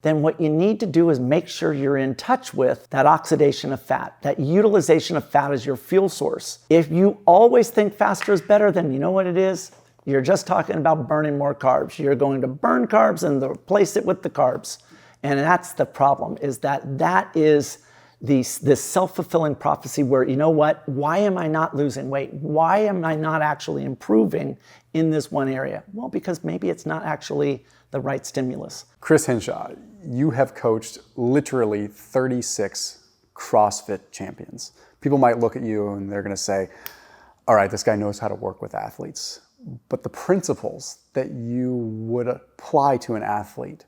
then what you need to do is make sure you're in touch with that oxidation of fat, that utilization of fat as your fuel source. If you always think faster is better, then you know what it is? You're just talking about burning more carbs. You're going to burn carbs and replace it with the carbs. And that's the problem, is that is this self-fulfilling prophecy where, you know what, why am I not losing weight? Why am I not actually improving in this one area? Well, because maybe it's not actually the right stimulus. Chris Hinshaw, you have coached literally 36 CrossFit champions. People might look at you and they're gonna say, all right, this guy knows how to work with athletes. But the principles that you would apply to an athlete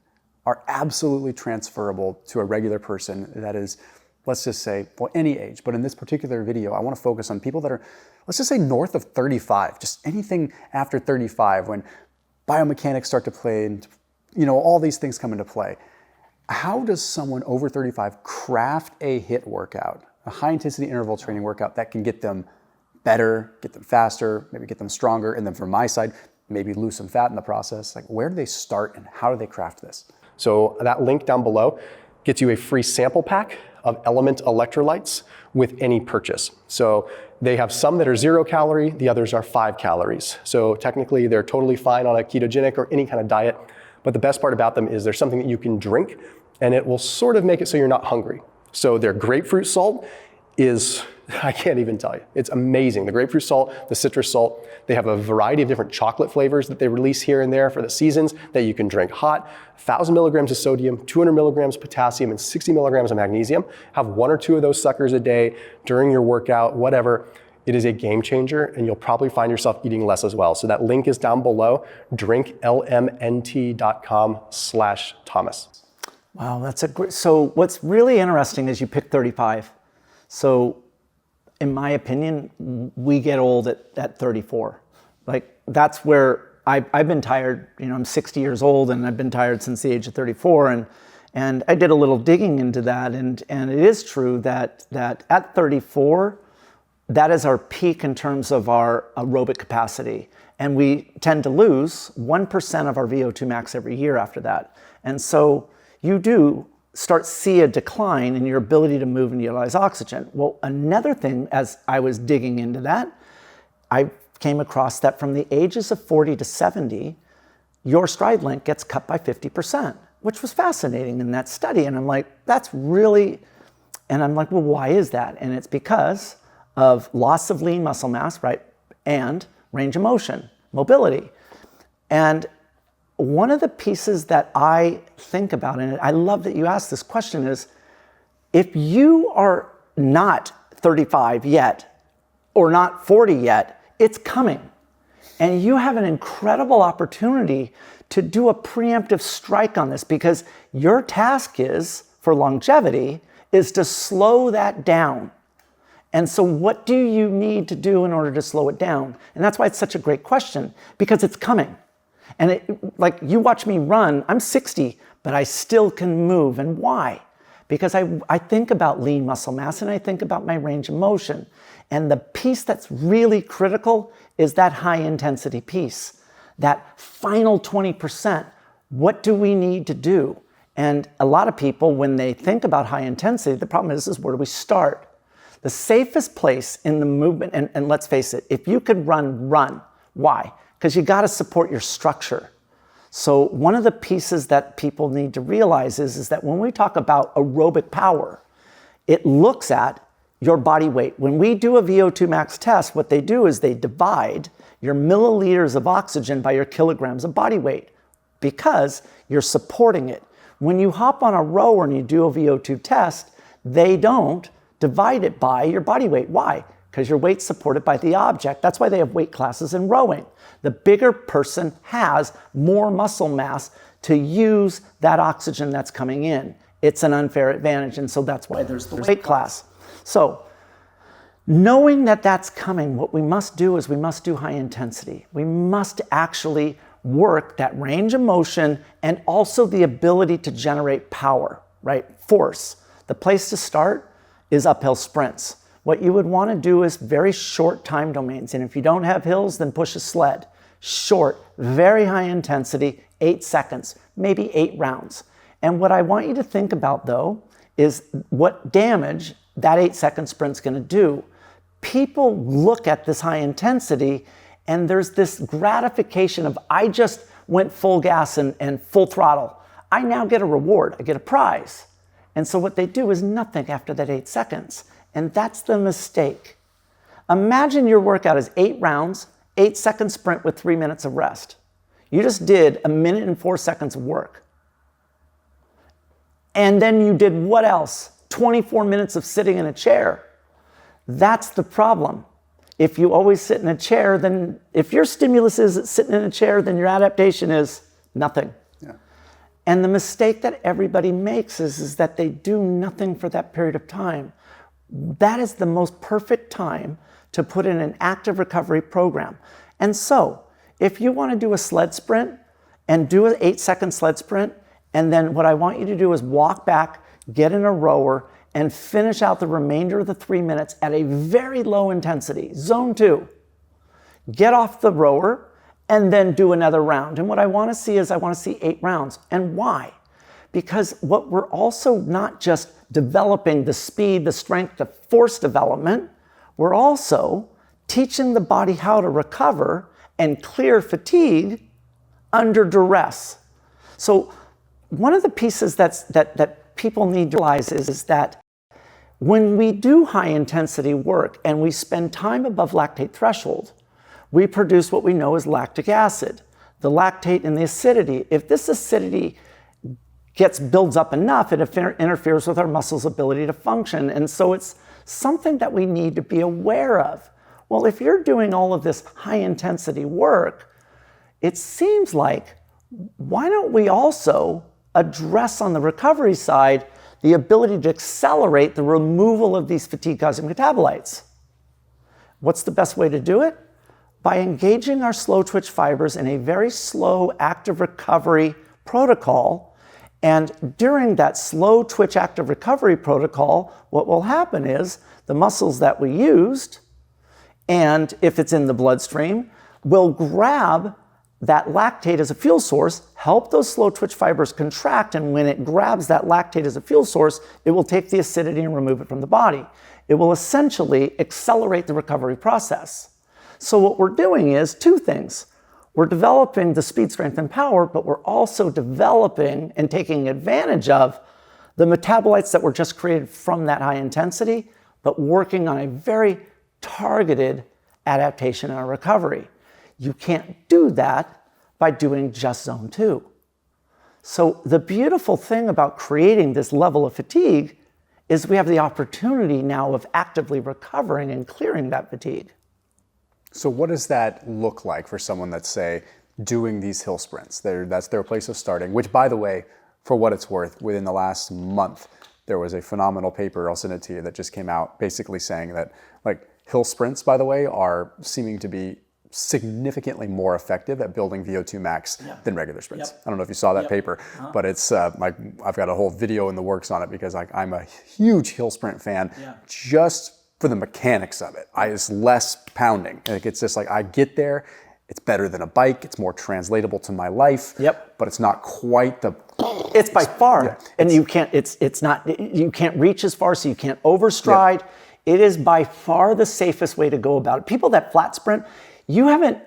are absolutely transferable to a regular person that is, let's just say, well, any age. But in this particular video, I want to focus on people that are, let's just say, north of 35, just anything after 35, when biomechanics start to play and, you know, all these things come into play. How does someone over 35 craft a HIIT workout, a high intensity interval training workout that can get them better, get them faster, maybe get them stronger, and then from my side, maybe lose some fat in the process? Like, where do they start and how do they craft this? So that link down below gets you a free sample pack of LMNT electrolytes with any purchase. So they have some that are 0 calorie, the others are 5 calories. So technically they're totally fine on a ketogenic or any kind of diet. But the best part about them is there's something that you can drink and it will sort of make it so you're not hungry. So their grapefruit salt is, I can't even tell you, it's amazing. The grapefruit salt, the citrus salt, they have a variety of different chocolate flavors that they release here and there for the seasons that you can drink hot. 1,000 milligrams of sodium, 200 milligrams of potassium, and 60 milligrams of magnesium. Have 1 or 2 of those suckers a day during your workout, whatever. It is a game changer, and you'll probably find yourself eating less as well. So that link is down below, drinklmnt.com/Thomas. Wow, that's a great, so what's really interesting is you picked 35. So in my opinion, we get old at 34. Like, that's where I've been tired. You know, I'm 60 years old and I've been tired since the age of 34. And I did a little digging into that. And it is true that at 34, that is our peak in terms of our aerobic capacity. And we tend to lose 1% of our VO2 max every year after that. And so you do see a decline in your ability to move and utilize oxygen. Well, another thing, as I was digging into that, I came across that from the ages of 40 to 70, your stride length gets cut by 50%, which was fascinating in that study. And I'm like, that's really, and I'm like, well, why is that? And it's because of loss of lean muscle mass, right? And range of motion, mobility. And one of the pieces that I think about, and I love that you asked this question, is if you are not 35 yet or not 40 yet, it's coming. And you have an incredible opportunity to do a preemptive strike on this, because your task is, for longevity, is to slow that down. And so what do you need to do in order to slow it down? And that's why it's such a great question, because it's coming. And like, you watch me run, I'm 60, but I still can move. And why? Because I think about lean muscle mass and I think about my range of motion. And the piece that's really critical is that high intensity piece, that final 20%. What do we need to do? And a lot of people, when they think about high intensity, the problem is where do we start? The safest place in the movement, and let's face it, if you could run. Why? Because you got to support your structure. So one of the pieces that people need to realize is that when we talk about aerobic power, it looks at your body weight. When we do a VO2 max test, what they do is they divide your milliliters of oxygen by your kilograms of body weight, because you're supporting it. When you hop on a rower and you do a VO2 test, they don't divide it by your body weight. Why? Because your weight's supported by the object. That's why they have weight classes in rowing. The bigger person has more muscle mass to use that oxygen that's coming in. It's an unfair advantage, and so that's why there's the weight class. So, knowing that that's coming, what we must do is we must do high intensity. We must actually work that range of motion and also the ability to generate power, right? Force. The place to start is uphill sprints. What you would want to do is very short time domains. And if you don't have hills, then push a sled. Short, very high intensity, 8 seconds, maybe 8 rounds. And what I want you to think about, though, is what damage that 8-second sprint's going to do. People look at this high intensity, and there's this gratification of, I just went full gas and full throttle. I now get a reward. I get a prize. And so what they do is nothing after that 8 seconds. And that's the mistake. Imagine your workout is 8 rounds, 8-second sprint with 3 minutes of rest. You just did 1 minute and 4 seconds of work. And then you did what else? 24 minutes of sitting in a chair. That's the problem. If you always sit in a chair, then if your stimulus is sitting in a chair, then your adaptation is nothing. Yeah. And the mistake that everybody makes is that they do nothing for that period of time. That is the most perfect time to put in an active recovery program. And so, if you want to do a sled sprint and do an 8-second sled sprint, and then what I want you to do is walk back, get in a rower, and finish out the remainder of the 3 minutes at a very low intensity, zone 2. Get off the rower and then do another round. And what I want to see is I want to see 8 rounds. And why? Because what we're also not just developing the speed, the strength, the force development, we're also teaching the body how to recover and clear fatigue under duress. So one of the pieces that people need to realize is that when we do high intensity work and we spend time above lactate threshold, we produce what we know as lactic acid. The lactate and the acidity, if this acidity builds up enough, it interferes with our muscles' ability to function. And so it's something that we need to be aware of. Well, if you're doing all of this high intensity work, it seems like, why don't we also address on the recovery side the ability to accelerate the removal of these fatigue-causing metabolites? What's the best way to do it? By engaging our slow twitch fibers in a very slow active recovery protocol. And during that slow twitch active recovery protocol, what will happen is the muscles that we used, and if it's in the bloodstream, will grab that lactate as a fuel source, help those slow twitch fibers contract, and when it grabs that lactate as a fuel source, it will take the acidity and remove it from the body. It will essentially accelerate the recovery process. So what we're doing is 2 things. We're developing the speed, strength, and power, but we're also developing and taking advantage of the metabolites that were just created from that high intensity, but working on a very targeted adaptation and recovery. You can't do that by doing just zone 2. So the beautiful thing about creating this level of fatigue is we have the opportunity now of actively recovering and clearing that fatigue. So what does that look like for someone that's, say, doing these hill sprints? That's their place of starting, which, by the way, for what it's worth, within the last month, there was a phenomenal paper, I'll send it to you, that just came out basically saying that, like, hill sprints, by the way, are seeming to be significantly more effective at building VO2 max than regular sprints. Yep. I don't know if you saw that paper, but it's like, I've got a whole video in the works on it because I'm a huge hill sprint fan, just for the mechanics of it. It's less pounding. Like, it's just like, I get there, it's better than a bike, it's more translatable to my life, but it's not quite the... It's by far, and you can't, it's not, you can't reach as far, so you can't overstride. It is by far the safest way to go about it. People that flat sprint, you haven't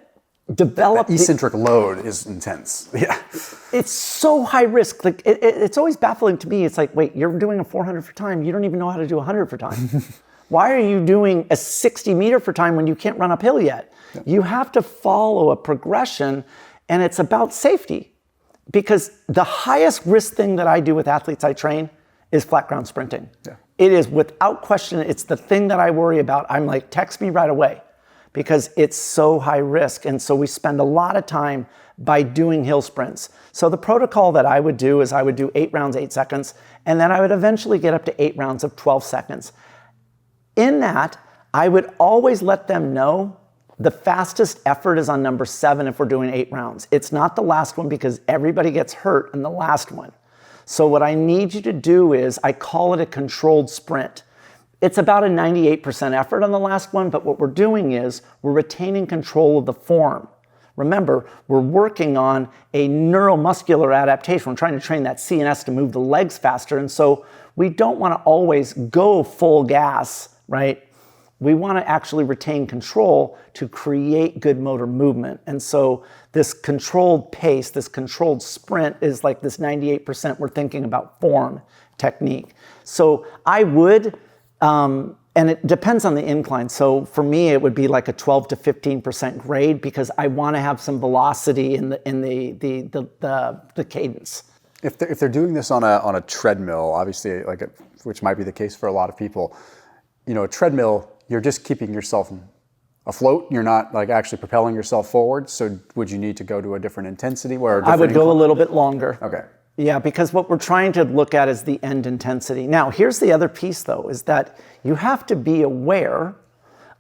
developed... That eccentric load is intense. It's so high risk. Like it's always baffling to me. It's like, wait, you're doing a 400 for time. You don't even know how to do 100 for time. Why are you doing a 60 meter for time when you can't run uphill yet? You have to follow a progression, and it's about safety. Because the highest risk thing that I do with athletes I train is flat ground sprinting. It is without question, it's the thing that I worry about. I'm like, text me right away, because it's so high risk. And so we spend a lot of time by doing hill sprints. So the protocol that I would do is I would do 8 rounds, 8 seconds, and then I would eventually get up to 8 rounds of 12 seconds. In that, I would always let them know the fastest effort is on number 7 if we're doing 8 rounds. It's not the last one, because everybody gets hurt in the last one. So what I need you to do is, I call it a controlled sprint. It's about a 98% effort on the last one, but what we're doing is we're retaining control of the form Remember, we're working on a neuromuscular adaptation. We're trying to train that CNS to move the legs faster. And so we don't want to always go full gas, right? We want to actually retain control to create good motor movement. And so this controlled pace, this controlled sprint is like this 98% we're thinking about form technique. So I would, and it depends on the incline. So for me, it would be like a 12 to 15% grade because I want to have some velocity in the cadence. If they're doing this on a treadmill, obviously, which might be the case for a lot of people, a treadmill, you're just keeping yourself afloat. You're not like actually propelling yourself forward. So would you need to go to a different intensity? I would go a little bit longer. Okay. Yeah, because what we're trying to look at is the end intensity. Now, here's the other piece, though, is that you have to be aware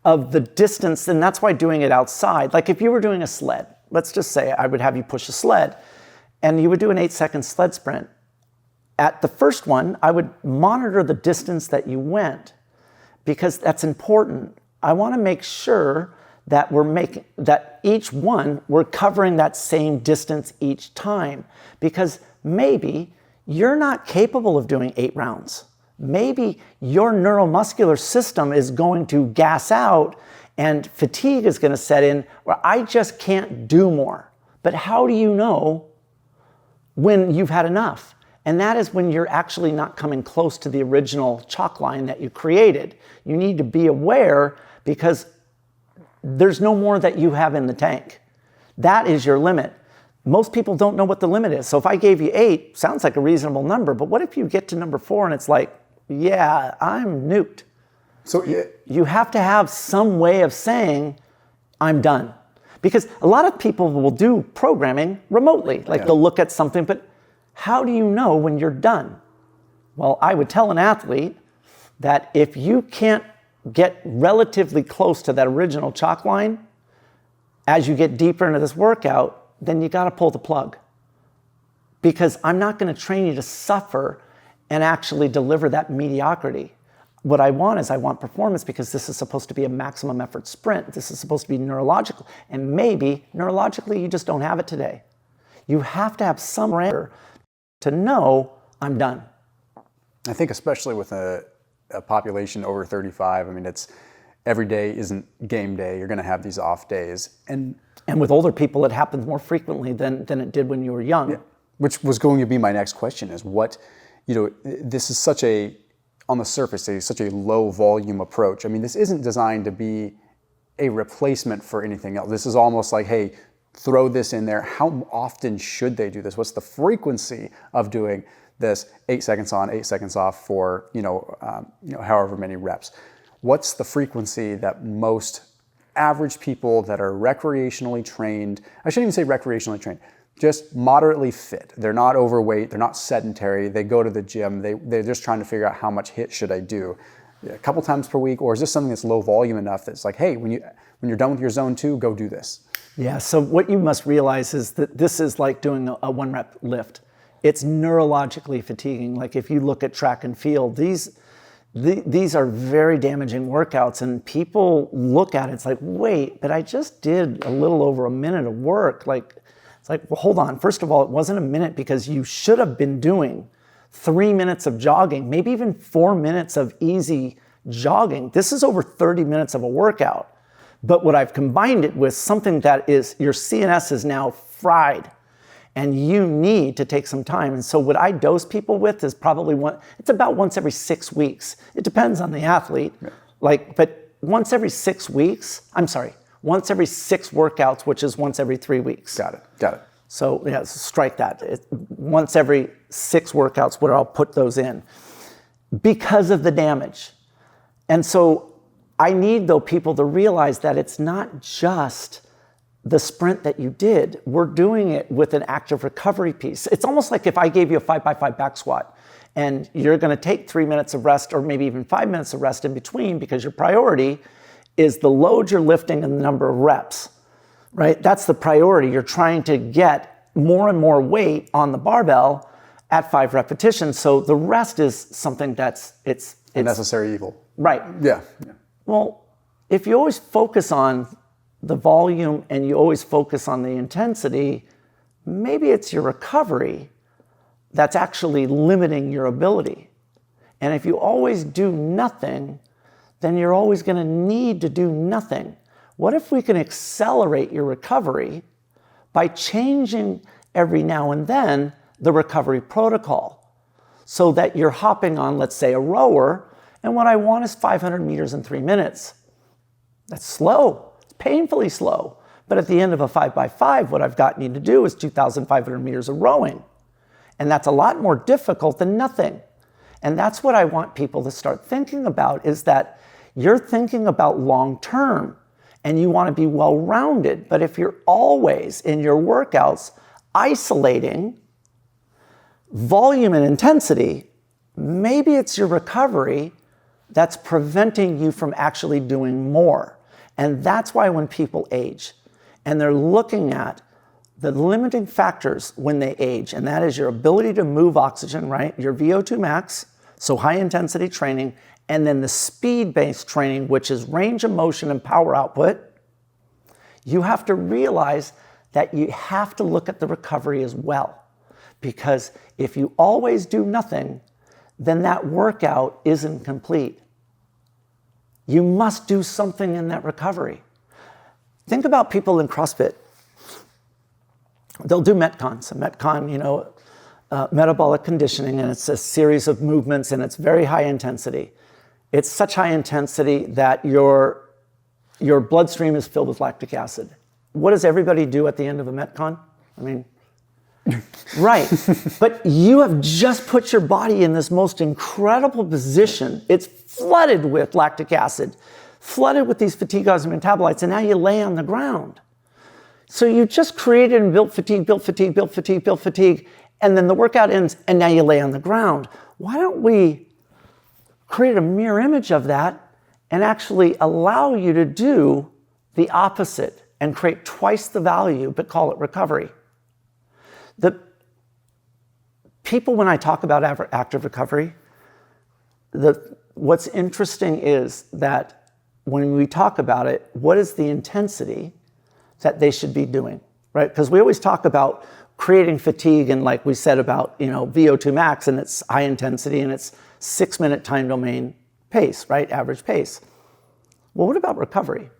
of the distance, and that's why doing it outside, like if you were doing a sled, let's just say I would have you push a sled, and you would do an 8-second sled sprint. At the first one, I would monitor the distance that you went, because that's important. I want to make sure that each one, we're covering that same distance each time, because maybe you're not capable of doing 8 rounds. Maybe your neuromuscular system is going to gas out and fatigue is going to set in where I just can't do more. But how do you know when you've had enough? And that is when you're actually not coming close to the original chalk line that you created. You need to be aware because there's no more that you have in the tank. That is your limit. Most people don't know what the limit is. So if I gave you 8, sounds like a reasonable number, but what if you get to number 4 and it's like, yeah, I'm nuked. So you have to have some way of saying, I'm done. Because a lot of people will do programming remotely. Like they'll look at something, but how do you know when you're done? Well, I would tell an athlete that if you can't get relatively close to that original chalk line, as you get deeper into this workout, then you got to pull the plug. Because I'm not going to train you to suffer and actually deliver that mediocrity. What I want performance because this is supposed to be a maximum effort sprint. This is supposed to be neurological. And maybe neurologically you just don't have it today. You have to have some answer to know I'm done. I think especially with a population over 35, I mean, it's every day isn't game day. You're going to have these off days. And with older people, it happens more frequently than it did when you were young. Yeah. Which was going to be my next question is what, this is such a, on the surface, such a low volume approach. I mean, this isn't designed to be a replacement for anything else. This is almost like, hey, throw this in there. How often should they do this? What's the frequency of doing this 8 seconds on, 8 seconds off for, however many reps? What's the frequency that most average people that are recreationally trained, I shouldn't even say recreationally trained, just moderately fit. They're not overweight, they're not sedentary, they go to the gym, they're just trying to figure out how much HIIT should I do a couple times per week, or is this something that's low volume enough that's like, hey, when you're done with your zone 2, go do this? Yeah, so what you must realize is that this is like doing a 1-rep lift. It's neurologically fatiguing. Like if you look at track and field, these are very damaging workouts, and people look at it, it's like, wait, but I just did a little over a minute of work. It's like, well, hold on. First of all, it wasn't a minute because you should have been doing 3 minutes of jogging, maybe even 4 minutes of easy jogging. This is over 30 minutes of a workout. But what I've combined it with something that is, your CNS is now fried and you need to take some time. And so what I dose people with is probably it's about once every 6 weeks. It depends on the athlete. Yeah. But once every 6 weeks, once every 6 workouts, which is once every 3 weeks. Got it. So yeah, strike that. Once every 6 workouts where I'll put those in because of the damage. And so I need, though, people to realize that it's not just the sprint that you did. We're doing it with an active recovery piece. It's almost like if I gave you a 5x5 back squat and you're going to take 3 minutes of rest or maybe even 5 minutes of rest in between because your priority is the load you're lifting and the number of reps, right? That's the priority. You're trying to get more and more weight on the barbell at 5 repetitions. So the rest is something that's, it's a necessary evil. Right. Yeah. Well, if you always focus on the volume and you always focus on the intensity, maybe it's your recovery that's actually limiting your ability. And if you always do nothing, then you're always going to need to do nothing. What if we can accelerate your recovery by changing every now and then the recovery protocol so that you're hopping on, let's say, a rower, and what I want is 500 meters in 3 minutes. That's slow. It's painfully slow. But at the end of a 5x5, what I've got need to do is 2,500 meters of rowing. And that's a lot more difficult than nothing. And that's what I want people to start thinking about, is that you're thinking about long term and you want to be well-rounded. But if you're always in your workouts isolating volume and intensity, maybe it's your recovery that's preventing you from actually doing more. And that's why when people age and they're looking at the limiting factors when they age, and that is your ability to move oxygen, right? Your VO2 max, so high intensity training, and then the speed-based training, which is range of motion and power output, you have to realize that you have to look at the recovery as well. Because if you always do nothing, then that workout isn't complete. You must do something in that recovery. Think about people in CrossFit. They'll do Metcon. So Metcon, metabolic conditioning, and it's a series of movements, and it's very high intensity. It's such high intensity that your bloodstream is filled with lactic acid. What does everybody do at the end of a Metcon? Right. But you have just put your body in this most incredible position. It's flooded with lactic acid, flooded with these fatigue causing metabolites, and now you lay on the ground. So you just created and built fatigue, built fatigue, built fatigue, built fatigue, and then the workout ends, and now you lay on the ground. Why don't we create a mirror image of that and actually allow you to do the opposite and create twice the value, but call it recovery? The people, when I talk about active recovery, what's interesting is that when we talk about it, what is the intensity that they should be doing, right? Because we always talk about creating fatigue, and like we said about VO2 max, and it's high intensity, and it's 6-minute time domain pace, right? Average pace. Well, what about recovery?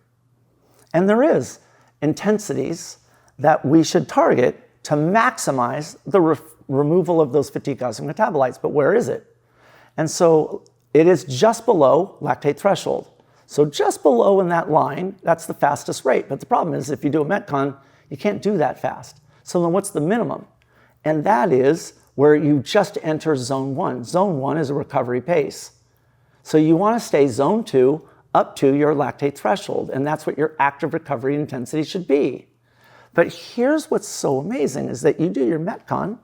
And there is intensities that we should target to maximize the removal of those fatigue-causing metabolites. But where is it? And so it is just below lactate threshold. So just below in that line, that's the fastest rate. But the problem is if you do a Metcon, you can't do that fast. So then what's the minimum? And that is where you just enter zone 1. Zone 1 is a recovery pace. So you want to stay zone 2 up to your lactate threshold. And that's what your active recovery intensity should be. But here's what's so amazing is that you do your Metcon.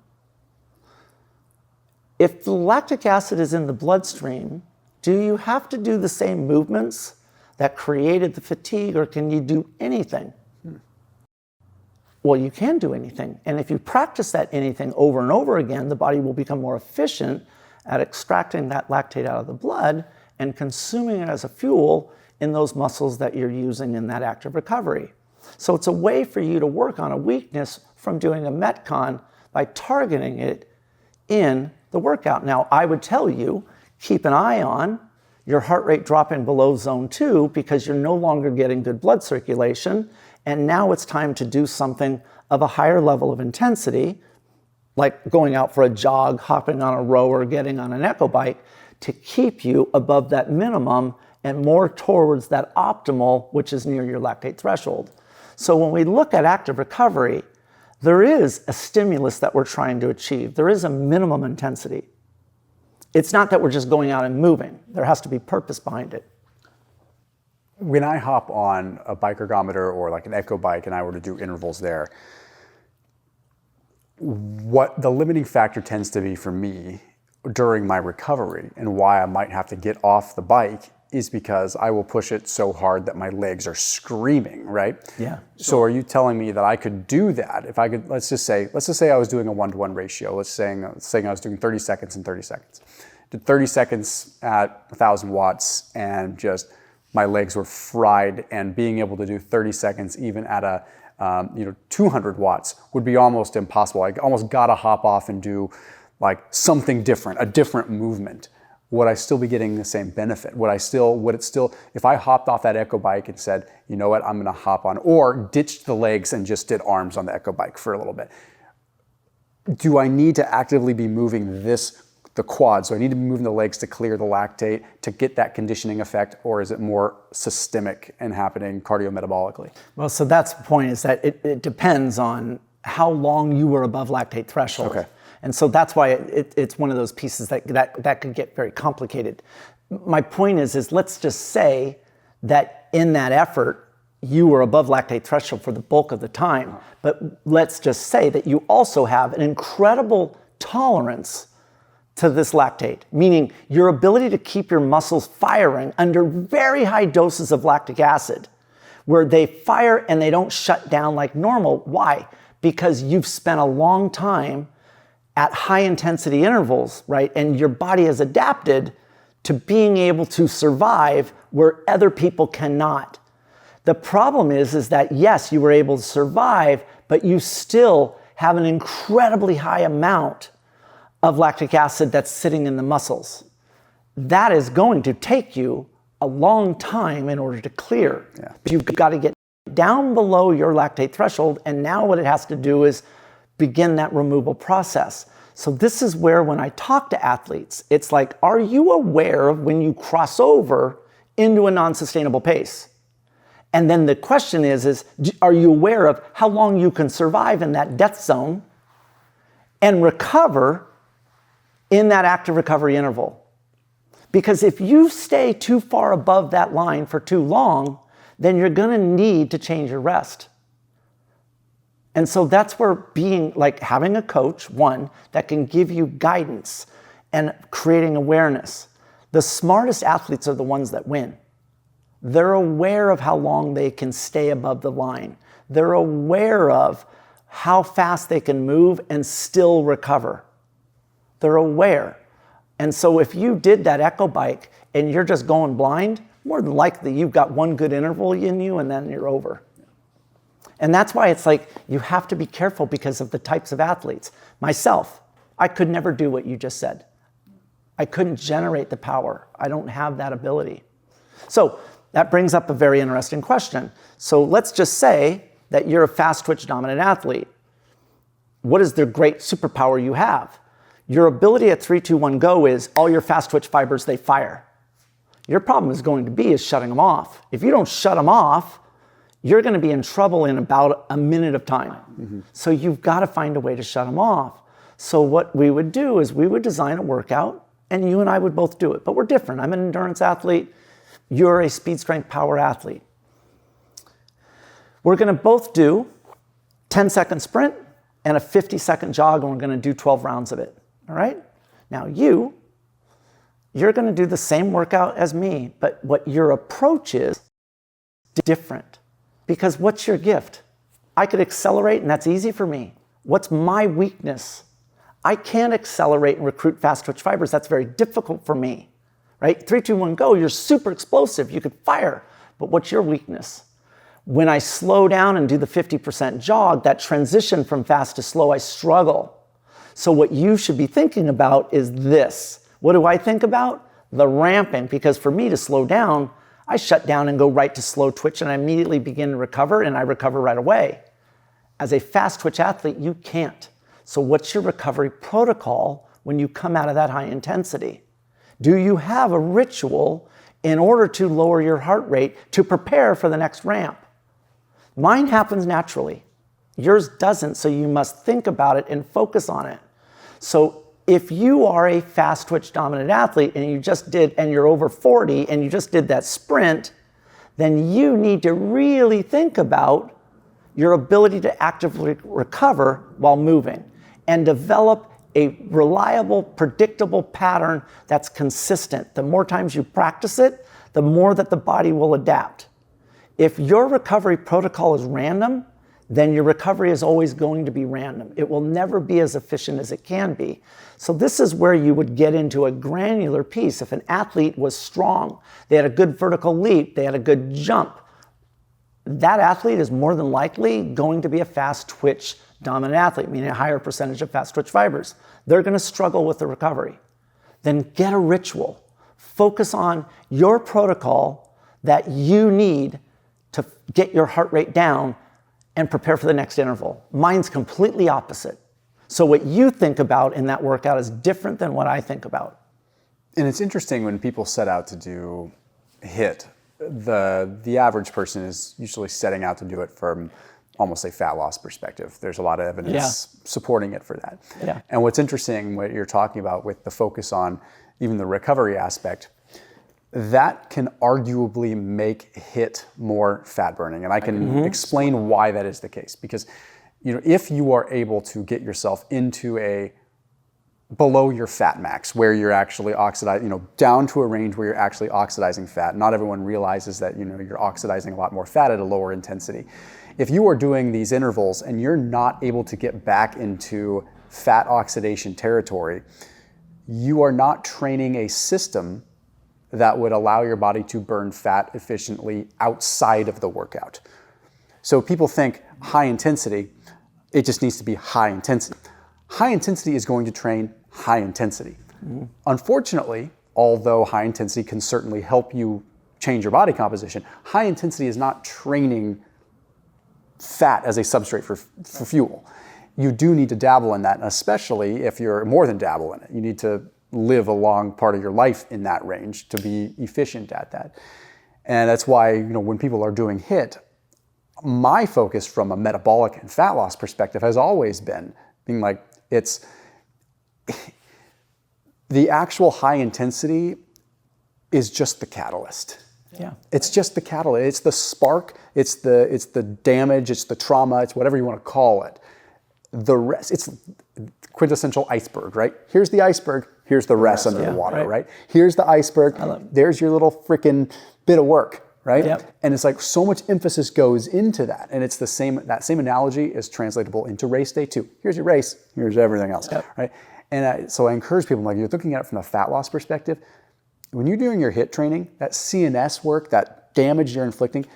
If the lactic acid is in the bloodstream, do you have to do the same movements that created the fatigue, or can you do anything? Well, you can do anything. And if you practice that anything over and over again, the body will become more efficient at extracting that lactate out of the blood and consuming it as a fuel in those muscles that you're using in that active recovery. So it's a way for you to work on a weakness from doing a Metcon by targeting it in the workout. Now, I would tell you, keep an eye on your heart rate dropping below zone 2 because you're no longer getting good blood circulation. And now it's time to do something of a higher level of intensity, like going out for a jog, hopping on a rower, getting on an echo bike, to keep you above that minimum and more towards that optimal, which is near your lactate threshold. So when we look at active recovery, there is a stimulus that we're trying to achieve. There is a minimum intensity. It's not that we're just going out and moving. There has to be purpose behind it. When I hop on a bike ergometer or like an echo bike and I were to do intervals there, what the limiting factor tends to be for me during my recovery and why I might have to get off the bike is because I will push it so hard that my legs are screaming, right? Yeah. So are you telling me that I could do that? If I could, let's just say I was doing a 1-to-1 ratio. Let's say I was doing 30 seconds and 30 seconds. Did 30 seconds at 1,000 watts and just my legs were fried, and being able to do 30 seconds even at a 200 watts would be almost impossible. I almost gotta hop off and do like something different, a different movement. Would I still be getting the same benefit? Would it still, if I hopped off that Echo bike and said, you know what, I'm gonna hop on, or ditched the legs and just did arms on the Echo bike for a little bit, do I need to actively be moving the quads? So I need to be moving the legs to clear the lactate to get that conditioning effect, or is it more systemic and happening cardiometabolically? Well, so that's the point, is that it depends on how long you were above lactate threshold. Okay. And so that's why it's one of those pieces that could get very complicated. My point is let's just say that in that effort, you were above lactate threshold for the bulk of the time, but let's just say that you also have an incredible tolerance to this lactate, meaning your ability to keep your muscles firing under very high doses of lactic acid, where they fire and they don't shut down like normal. Why? Because you've spent a long time at high intensity intervals, right? And your body has adapted to being able to survive where other people cannot. The problem is that yes, you were able to survive, but you still have an incredibly high amount of lactic acid that's sitting in the muscles. That is going to take you a long time in order to clear. Yeah. But you've got to get down below your lactate threshold, and now what it has to do is begin that removal process. So this is where, when I talk to athletes, it's like, are you aware of when you cross over into a non-sustainable pace? And then the question is are you aware of how long you can survive in that death zone and recover in that active recovery interval? Because if you stay too far above that line for too long, then you're gonna need to change your rest. And so that's where having a coach, one, that can give you guidance and creating awareness. The smartest athletes are the ones that win. They're aware of how long they can stay above the line. They're aware of how fast they can move and still recover. They're aware. And so if you did that Echo bike and you're just going blind, more than likely you've got one good interval in you and then you're over. And that's why it's like you have to be careful because of the types of athletes. Myself, I could never do what you just said. I couldn't generate the power. I don't have that ability. So that brings up a very interesting question. So let's just say that you're a fast twitch dominant athlete. What is the great superpower you have? Your ability at 3, 2, 1, go is all your fast twitch fibers, they fire. Your problem is going to be shutting them off. If you don't shut them off, you're going to be in trouble in about a minute of time. Mm-hmm. So you've got to find a way to shut them off. So what we would do is we would design a workout, and you and I would both do it, but we're different. I'm an endurance athlete. You're a speed, strength, power athlete. We're going to both do 10-second sprint and a 50-second jog, and we're going to do 12 rounds of it. All right? Now you're going to do the same workout as me, but what your approach is different. Because what's your gift? I could accelerate, and that's easy for me. What's my weakness? I can't accelerate and recruit fast twitch fibers. That's very difficult for me, right? 3, 2, 1, go. You're super explosive. You could fire. But what's your weakness? When I slow down and do the 50% jog, that transition from fast to slow, I struggle. So what you should be thinking about is this. What do I think about? The ramping. Because for me to slow down, I shut down and go right to slow twitch, and I immediately begin to recover, and I recover right away. As a fast twitch athlete, you can't. So what's your recovery protocol when you come out of that high intensity? Do you have a ritual in order to lower your heart rate to prepare for the next ramp? Mine happens naturally. Yours doesn't, so you must think about it and focus on it. So if you are a fast twitch dominant athlete and you're over 40 and you just did that sprint, then you need to really think about your ability to actively recover while moving and develop a reliable, predictable pattern that's consistent. The more times you practice it, the more that the body will adapt. If your recovery protocol is random, then your recovery is always going to be random. It will never be as efficient as it can be. So this is where you would get into a granular piece. If an athlete was strong, they had a good vertical leap, they had a good jump, that athlete is more than likely going to be a fast twitch dominant athlete, meaning a higher percentage of fast twitch fibers. They're going to struggle with the recovery. Then get a ritual. Focus on your protocol that you need to get your heart rate down and prepare for the next interval. Mine's completely opposite. So what you think about in that workout is different than what I think about. And it's interesting when people set out to do HIIT, the average person is usually setting out to do it from almost a fat loss perspective. There's a lot of evidence supporting it for that. Yeah. And what's interesting, what you're talking about with the focus on even the recovery aspect, that can arguably make HIIT more fat burning. And I can explain why that is the case. Because if you are able to get yourself into a below your fat max, where you're actually oxidizing, down to a range where you're actually oxidizing fat. Not everyone realizes that, you're oxidizing a lot more fat at a lower intensity. If you are doing these intervals and you're not able to get back into fat oxidation territory, you are not training a system that would allow your body to burn fat efficiently outside of the workout. So people think high intensity, it just needs to be high intensity. High intensity is going to train high intensity. Unfortunately, although high intensity can certainly help you change your body composition, high intensity is not training fat as a substrate for fuel. You do need to dabble in that, and especially if you're more than dabble in it. You need to live a long part of your life in that range to be efficient at that. And that's why, when people are doing HIIT, my focus from a metabolic and fat loss perspective has always been being like, it's the actual high intensity is just the catalyst. Yeah. It's just the catalyst. It's the spark, it's the damage, it's the trauma, it's whatever you want to call it. The rest, it's quintessential iceberg, right? Here's the iceberg, here's the rest under the water, right? Here's the iceberg, there's your little freaking bit of work, right? Yep. And it's like so much emphasis goes into that. And it's that same analogy is translatable into race day too. Here's your race, here's everything else, right? And so I encourage people, like, you're looking at it from a fat loss perspective. When you're doing your HIIT training, that CNS work, that damage you're inflicting,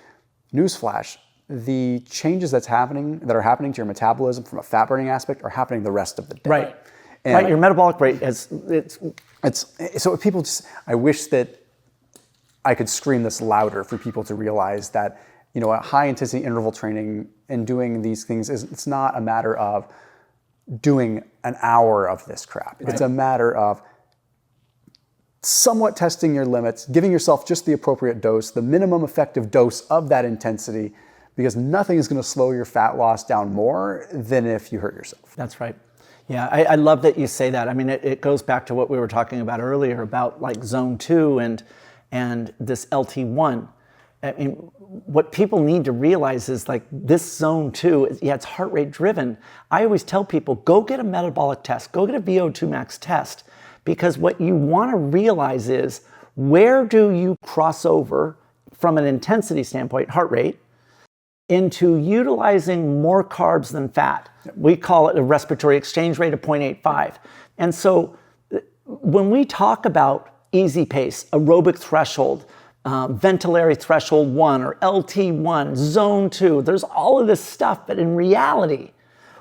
newsflash, the changes that are happening to your metabolism from a fat burning aspect are happening the rest of the day. Right. And Right. Your metabolic rate so people just, I wish that I could scream this louder for people to realize that, a high intensity interval training and doing these things it's not a matter of doing an hour of this crap. Right. It's a matter of somewhat testing your limits, giving yourself just the appropriate dose, the minimum effective dose of that intensity, because nothing is going to slow your fat loss down more than if you hurt yourself. That's right. Yeah, I love that you say that. I mean, it goes back to what we were talking about earlier about like zone 2 and this LT1. I mean, what people need to realize is like this zone 2, it's heart rate driven. I always tell people, go get a metabolic test, go get a VO2 max test, because what you want to realize is where do you cross over from an intensity standpoint, heart rate, into utilizing more carbs than fat. Yep. We call it a respiratory exchange rate of 0.85. And so when we talk about easy pace, aerobic threshold, ventilatory threshold 1 or LT1, zone 2, there's all of this stuff, but in reality,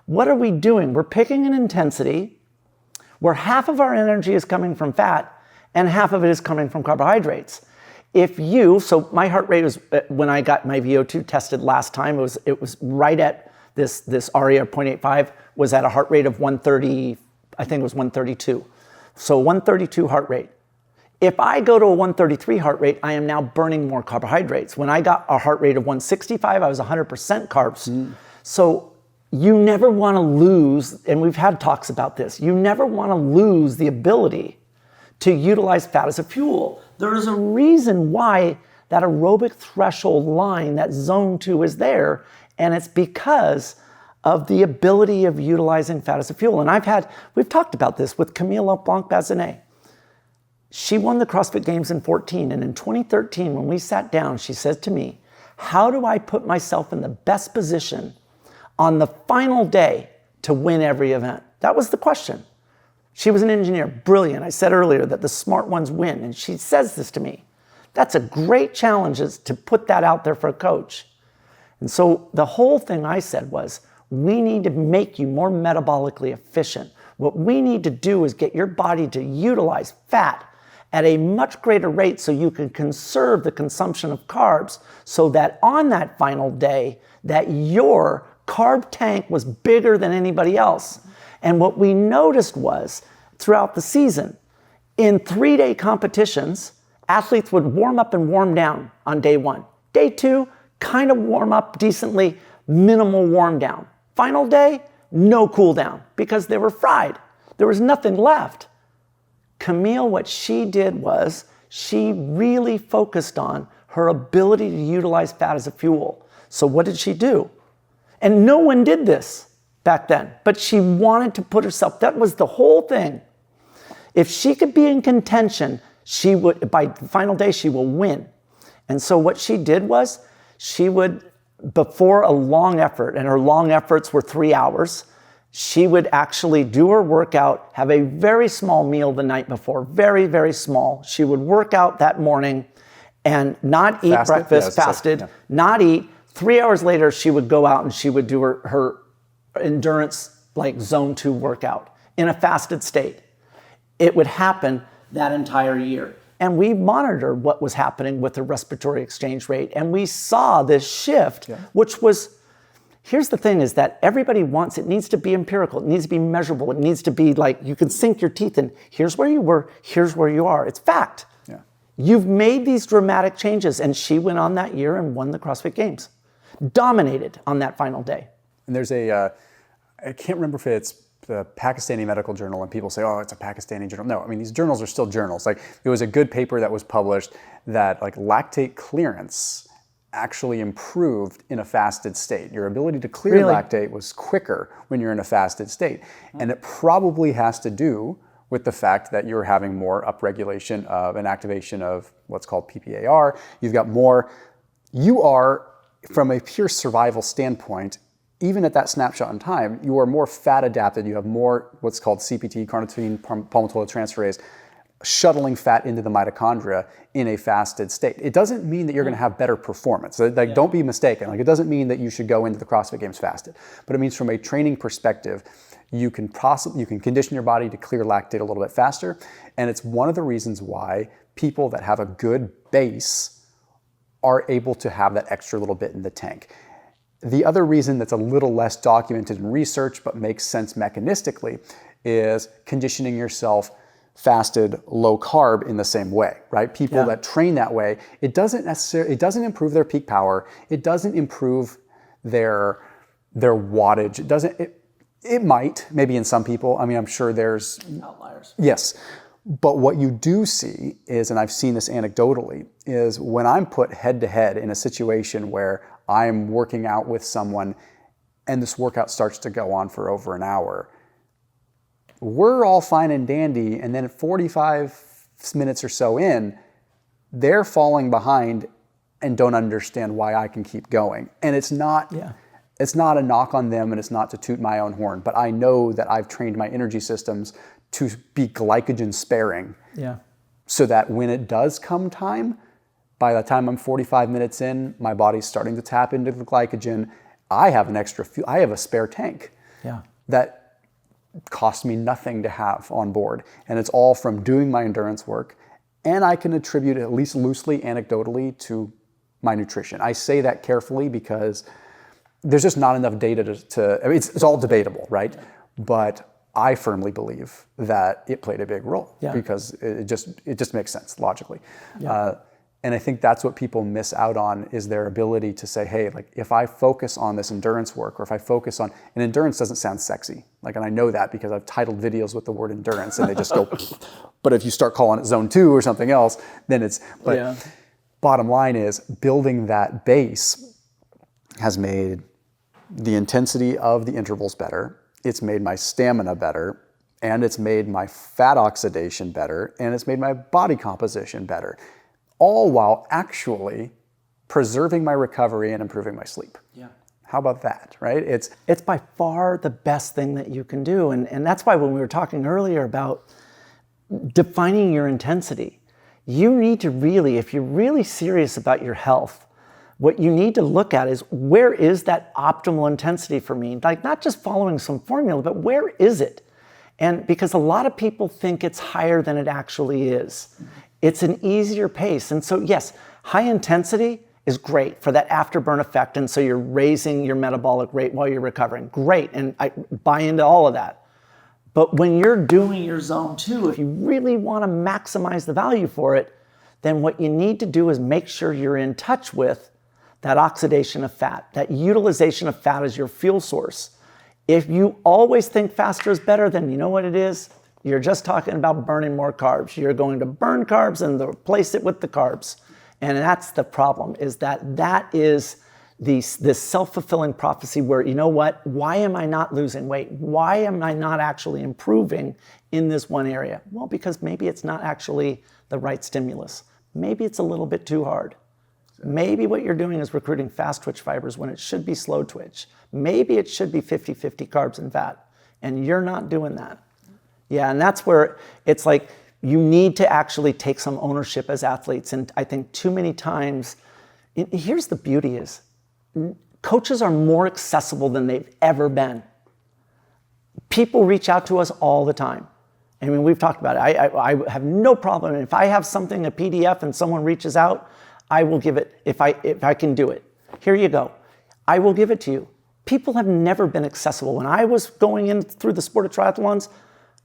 what are we doing? We're picking an intensity where half of our energy is coming from fat and half of it is coming from carbohydrates. So my heart rate was, when I got my VO2 tested last time, it was right at this ARIA 0.85 was at a heart rate of 130, I think it was 132. So 132 heart rate. If I go to a 133 heart rate, I am now burning more carbohydrates. When I got a heart rate of 165, I was 100% carbs. So you never want to lose, and we've had talks about this, you never want to lose the ability to utilize fat as a fuel. There is a reason why that aerobic threshold line, that zone 2 is there, and it's because of the ability of utilizing fat as a fuel. And we've talked about this with Camille LeBlanc-Bazinet. She won the CrossFit Games in 2014, and in 2013, when we sat down, she said to me, how do I put myself in the best position on the final day to win every event? That was the question. She was an engineer, brilliant. I said earlier that the smart ones win, and she says this to me. That's a great challenge, is to put that out there for a coach. And so the whole thing I said was, we need to make you more metabolically efficient. What we need to do is get your body to utilize fat at a much greater rate so you can conserve the consumption of carbs, so that on that final day, that your carb tank was bigger than anybody else. And what we noticed was, throughout the season, in 3-day competitions, athletes would warm up and warm down on day 1. Day 2, kind of warm up decently, minimal warm down. Final day, no cool down, because they were fried. There was nothing left. Camille, what she did was, she really focused on her ability to utilize fat as a fuel. So what did she do? And no one did this back then, but she wanted to put herself, that was the whole thing. If she could be in contention, she would, by the final day, she will win. And so what she did was, she would, before a long effort, and her long efforts were 3 hours, she would actually do her workout, have a very small meal the night before, very, very small. She would work out that morning and not eat breakfast, fasted, not eat. 3 hours later, she would go out and she would do her endurance, like zone 2 workout in a fasted state. It would happen that entire year. And we monitored what was happening with the respiratory exchange rate. And we saw this shift, which was, here's the thing, is that everybody wants, it needs to be empirical. It needs to be measurable. It needs to be like, you can sink your teeth in. Here's where you were. Here's where you are. It's fact. Yeah. You've made these dramatic changes. And she went on that year and won the CrossFit Games. Dominated on that final day. And there's I can't remember if it's the Pakistani Medical Journal, and people say, oh, it's a Pakistani journal. No, I mean, these journals are still journals. Like, there was a good paper that was published that like lactate clearance actually improved in a fasted state. Your ability to clear lactate was quicker when you're in a fasted state. And it probably has to do with the fact that you're having more upregulation of an activation of what's called PPAR. You've got more, you are, from a pure survival standpoint, even at that snapshot in time, you are more fat adapted. You have more what's called CPT, carnitine palmitoyltransferase, shuttling fat into the mitochondria in a fasted state. It doesn't mean that you're going to have better performance. Like, don't be mistaken. Like, it doesn't mean that you should go into the CrossFit Games fasted, but it means from a training perspective, you can condition your body to clear lactate a little bit faster. And it's one of the reasons why people that have a good base are able to have that extra little bit in the tank. The other reason that's a little less documented in research but makes sense mechanistically is conditioning yourself fasted, low carb in the same way, right? People that train that way, it doesn't improve their peak power. It doesn't improve their wattage. It might, maybe in some people. I mean, I'm sure there's outliers. Yes. But what you do see is, and I've seen this anecdotally, is when I'm put head to head in a situation where I'm working out with someone and this workout starts to go on for over an hour, we're all fine and dandy, and then 45 minutes or so in, they're falling behind and don't understand why I can keep going. And it's not a knock on them, and it's not to toot my own horn, but I know that I've trained my energy systems to be glycogen sparing. So that when it does come time, by the time I'm 45 minutes in, my body's starting to tap into the glycogen. I have an extra fuel, I have a spare tank that costs me nothing to have on board. And it's all from doing my endurance work. And I can attribute it, at least loosely, anecdotally, to my nutrition. I say that carefully because there's just not enough data to I mean, it's all debatable, right? But I firmly believe that it played a big role because it just makes sense logically. And I think that's what people miss out on, is their ability to say, hey, like, if I focus on this endurance work, or if I focus on, and endurance doesn't sound sexy. Like, and I know that because I've titled videos with the word endurance and they just go, but if you start calling it zone 2 or something else, then it's, bottom line is, building that base has made the intensity of the intervals better. It's made my stamina better, and it's made my fat oxidation better, and it's made my body composition better, all while actually preserving my recovery and improving my sleep. How about that, right? It's by far the best thing that you can do. And that's why when we were talking earlier about defining your intensity, you need to really, if you're really serious about your health, what you need to look at is, where is that optimal intensity for me? Like, not just following some formula, but where is it? And because a lot of people think it's higher than it actually is. It's an easier pace. And so yes, high intensity is great for that afterburn effect. And so you're raising your metabolic rate while you're recovering. Great. And I buy into all of that. But when you're doing your zone 2, if you really want to maximize the value for it, then what you need to do is make sure you're in touch with that oxidation of fat, that utilization of fat as your fuel source. If you always think faster is better, then you know what it is? You're just talking about burning more carbs. You're going to burn carbs and replace it with the carbs. And that's the problem, is that is this self-fulfilling prophecy where, you know what, why am I not losing weight? Why am I not actually improving in this one area? Well, because maybe it's not actually the right stimulus. Maybe it's a little bit too hard. Maybe what you're doing is recruiting fast twitch fibers when it should be slow twitch. Maybe it should be 50-50 carbs and fat, and you're not doing that. Yeah, and that's where it's like, you need to actually take some ownership as athletes. And I think too many times, here's the beauty is, coaches are more accessible than they've ever been. People reach out to us all the time. I mean, we've talked about it. I have no problem. If I have something, a PDF, and someone reaches out, I will give it if I can do it. Here you go. I will give it to you. People have never been accessible. When I was going in through the sport of triathlons,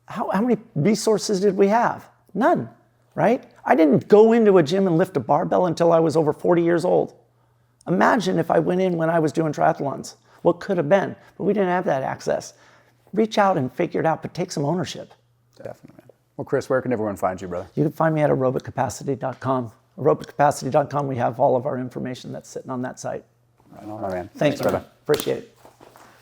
how many resources did we have? None, right? I didn't go into a gym and lift a barbell until I was over 40 years old. Imagine if I went in when I was doing triathlons. What could have been? But we didn't have that access. Reach out and figure it out, but take some ownership. Definitely. Well, Chris, where can everyone find you, brother? You can find me at aerobiccapacity.com. Aerobiccapacity.com, we have all of our information that's sitting on that site. Right on, my man. Thanks, brother. Appreciate it.